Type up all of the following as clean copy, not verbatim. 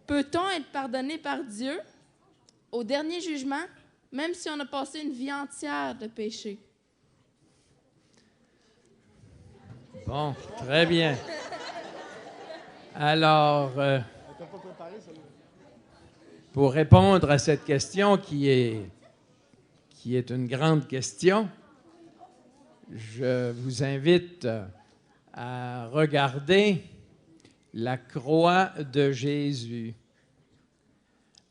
Peut-on être pardonné par Dieu au dernier jugement, même si on a passé une vie entière de péché? Bon, très bien. Alors, pour répondre à cette question qui est une grande question, je vous invite à regarder la croix de Jésus.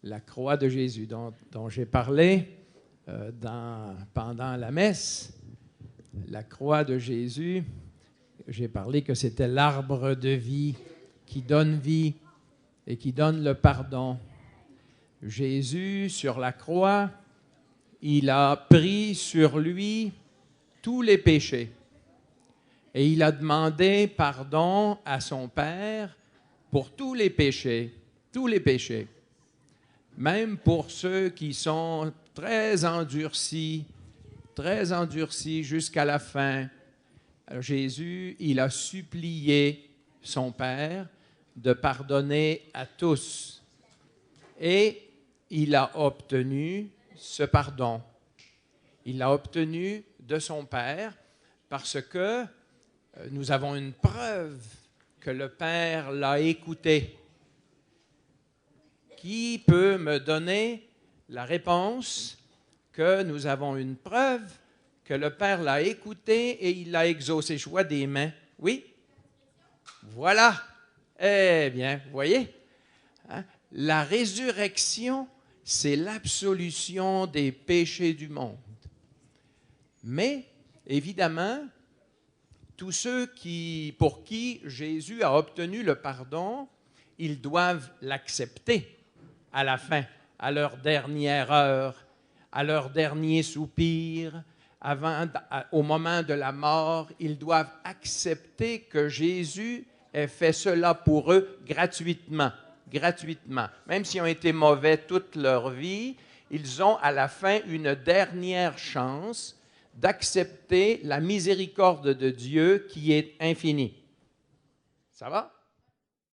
La croix de Jésus dont j'ai parlé pendant la messe. La croix de Jésus, j'ai parlé que c'était l'arbre de vie qui donne vie et qui donne le pardon. Jésus, sur la croix, il a pris sur lui tous les péchés. Et il a demandé pardon à son Père pour tous les péchés, même pour ceux qui sont très endurcis jusqu'à la fin. Alors Jésus, il a supplié son Père de pardonner à tous. Et il a obtenu ce pardon. Il l'a obtenu de son Père parce que nous avons une preuve que le Père l'a écouté. Qui peut me donner la réponse que nous avons une preuve que le Père l'a écouté et il l'a exaucé? Je vois des mains. Oui? Voilà. Eh bien, vous voyez? Hein? La résurrection, c'est l'absolution des péchés du monde. Mais, évidemment, tous ceux pour qui Jésus a obtenu le pardon, ils doivent l'accepter à la fin, à leur dernière heure, à leur dernier soupir, au moment de la mort. Ils doivent accepter que Jésus ait fait cela pour eux gratuitement. Même s'ils ont été mauvais toute leur vie, ils ont à la fin une dernière chance d'accepter la miséricorde de Dieu qui est infinie. Ça va?